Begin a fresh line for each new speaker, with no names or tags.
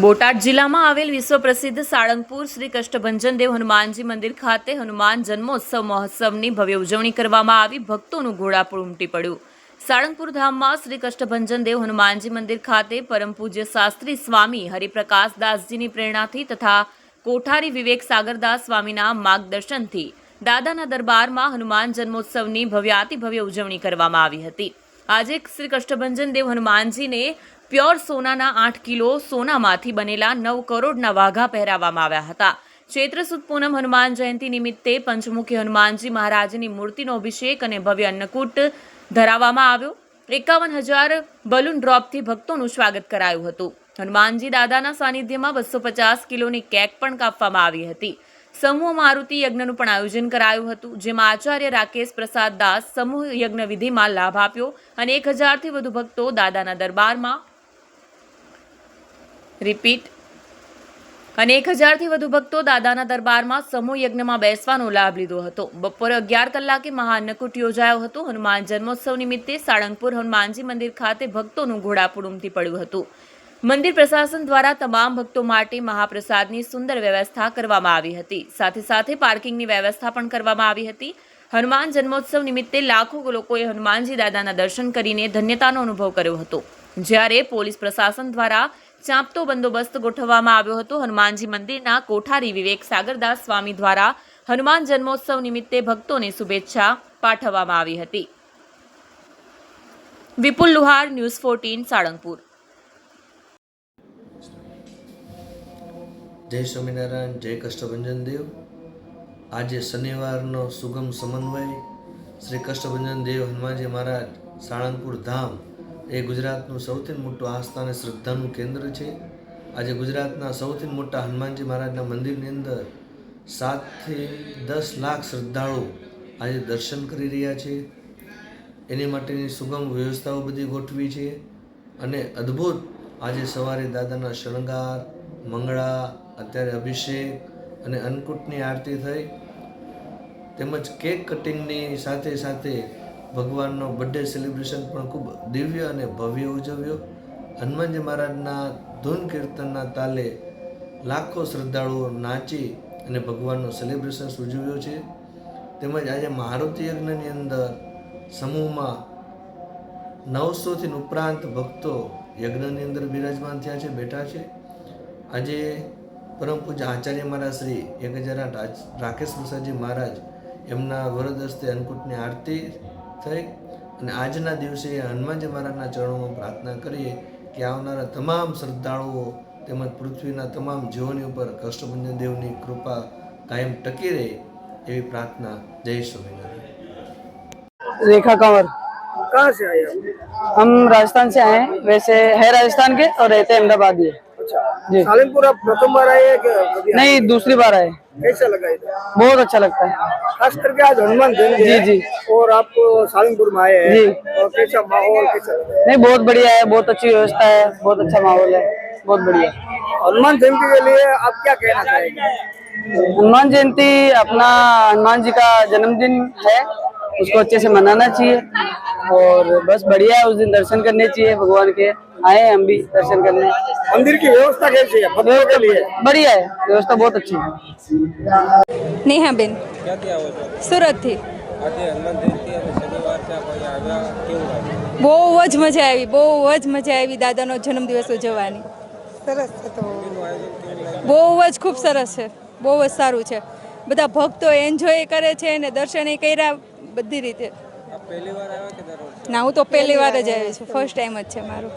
બોટાદ જિલ્લામાં આવેલ વિશ્વ પ્રસિદ્ધ સાળંગપુર શ્રી કષ્ટભંજન દેવ હનુમાનજી મંદિર ખાતે હનુમાન જન્મોત્સવ મહોત્સવની ભવ્ય ઉજવણી કરવામાં આવી. ભક્તોનું ઘોડાપુર ઉમટી પડ્યું. સાળંગપુર ધામમાં શ્રી કષ્ટભંજન દેવ હનુમાનજી મંદિર ખાતે પરમ પૂજ્ય શાસ્ત્રી સ્વામી હરિપ્રકાશ દાસજીની પ્રેરણાથી તથા કોઠારી વિવેક સાગરદાસ સ્વામીના માર્ગદર્શનથી દાદાના દરબારમાં હનુમાન જન્મોત્સવની ભવ્યાતિભવ્ય ઉજવણી કરવામાં આવી હતી. આજે શ્રી કષ્ટભંજન દેવ હનુમાનજીને પ્યોર સોનાના 8 કિલો સોનામાંથી બનેલા 9 કરોડના વાઘા પહેરાવવામાં આવ્યા હતા. ચૈત્ર સુદ પૂનમ હનુમાન જયંતિ નિમિત્તે પંચમુખી હનુમાનજી મહારાજની મૂર્તિનો અભિષેક અને ભવ્ય અન્નકૂટ ધરાવવામાં આવ્યો. 51,000 બલૂન ડ્રોપથી ભક્તોનું સ્વાગત કરાયું હતું. હનુમાનજી દાદાના સાનિધ્યમાં 250 કિલોની કેક પણ કાપવામાં આવી હતી. સમૂહ મારુતિ યજ્ઞનું પણ આયોજન કરાયું હતું, જેમાં આચાર્ય રાકેશ પ્રસાદ દાસ સમૂહ યજ્ઞ વિધિમાં લાભ આપ્યો અને 1,000થી વધુ ભક્તો દાદાના દરબારમાં સમૂહ યજ્ઞમાં બેસવાનો લાભ લીધો હતો. બપોરે 11 કલાકે મહાઅન્નકૂટ યોજાયો હતો. હનુમાન જન્મોત્સવ નિમિત્તે સાળંગપુર હનુમાનજી મંદિર ખાતે ભક્તોનું ઘોડાપુર ઉમટી પડ્યું હતું. મંદિર પ્રશાસન દ્વારા તમામ ભક્તો માટે મહાપ્રસાદની સુંદર વ્યવસ્થા કરવામાં આવી હતી. સાથે સાથે પાર્કિંગની વ્યવસ્થા પણ કરવામાં આવી હતી. હનુમાન જન્મોત્સવ નિમિત્તે લાખો લોકોએ હનુમાનજી દાદાના દર્શન કરીને ધન્યતાનો અનુભવ કર્યો હતો. જ્યારે પોલીસ પ્રશાસન દ્વારા ચાંપતો બંદોબસ્ત ગોઠવવામાં આવ્યો હતો. હનુમાનજી મંદિરના કોઠારી વિવેક સાગરદાસ સ્વામી દ્વારા હનુમાન જન્મોત્સવ નિમિત્તે ભક્તોને શુભેચ્છા પાઠવવામાં આવી હતી. વિપુલ લુહાર, ન્યૂઝ 14, સાળંગપુર.
જય સ્વામિનારાયણ, જય કષ્ટભંજન દેવ. આજે શનિવારનો સુગમ સમન્વય શ્રી કષ્ટભંજન દેવ હનુમાનજી મહારાજ સાળંગપુર ધામ એ ગુજરાતનું સૌથી મોટું આસ્થા અને શ્રદ્ધાનું કેન્દ્ર છે. આજે ગુજરાતના સૌથી મોટા હનુમાનજી મહારાજના મંદિરની અંદર 7થી 10 લાખ શ્રદ્ધાળુ આજે દર્શન કરી રહ્યા છે. એની માટેની સુગમ વ્યવસ્થાઓ બધી ગોઠવી છે અને અદ્ભુત આજે સવારે દાદાના શણગાર, મંગળા, અત્યારે અભિષેક અને અન્નકૂટની આરતી થઈ, તેમજ કેક કટિંગની સાથે સાથે ભગવાનનો બર્થડે સેલિબ્રેશન પણ ખૂબ દિવ્ય અને ભવ્ય ઉજવ્યો. હનુમાનજી મહારાજના ધૂન કીર્તનના તાલે લાખો શ્રદ્ધાળુઓ નાચી અને ભગવાનનો સેલિબ્રેશન ઉજવ્યો છે. તેમજ આજે મારુતિ યજ્ઞની અંદર સમૂહમાં 900થી ઉપરાંત ભક્તો યજ્ઞની અંદર બિરાજમાન થયા છે, બેઠા છે. આજે પરમ પૂજ્ય આચાર્ય મહારાજ શ્રી 1008 રાકેશ પ્રસાદજી મહારાજ એમના વરદ હસ્તે અન્નકૂટની આરતી થઈ અને આજના દિવસે હનુમાનજી મહારાજના ચરણોમાં પ્રાર્થના કરીએ કે આવનારા તમામ શ્રદ્ધાળુઓ તેમજ પૃથ્વીના તમામ જીવોની ઉપર કષ્ટભંજન દેવની કૃપા કાયમ ટકી રહે એવી પ્રાર્થના. જય સ્વામિનારાયણ.
रेखा कंवर.
कहाँ से आए आप?
हम राजस्थान से आए हैं, वैसे है राजस्थान के और रहते अहमदाबाद ही.
अच्छा,
जी.
सालनपुर आप प्रथम बार आए हैं क्या कभी आए?
नहीं, दूसरी बार आए.
कैसा लगा इधर?
बहुत अच्छा लगता है.
खास करके आज हनुमान जयंती
जी
है
जी.
और आप सालनपुर में आए
जी.
हैं और कैसा माहौल कैसा लगा?
नहीं, बहुत बढ़िया है, बहुत अच्छी व्यवस्था है, बहुत अच्छा माहौल है, बहुत बढ़िया.
हनुमान जयंती के लिए आप क्या कहना चाहेंगे?
हनुमान जयंती अपना हनुमान जी का जन्मदिन है, उसको अच्छे से मनाना चाहिए और बस बढ़िया है. उस दिन दर्शन करने चाहिए भगवान के. आए हम भी दर्शन करने.
मंदिर की व्यवस्था कैसी है भक्तों के लिए?
बढ़िया है, व्यवस्था बहुत अच्छी है.
નેહાબેન, સુરતથી. બહુ જ મજા આવી, બહુ જ મજા આવી દાદાનો જન્મદિવસ ઉજવવાની. સરસ છે, તો બહુ જ ખૂબ સરસ છે, બહુ જ સારું છે. બધા ભક્તો એન્જોય કરે છે અને દર્શન કર્યા બધી રીતે. ના, હું તો પહેલી વાર જ આવી છું, ફર્સ્ટ ટાઈમ જ છે મારું.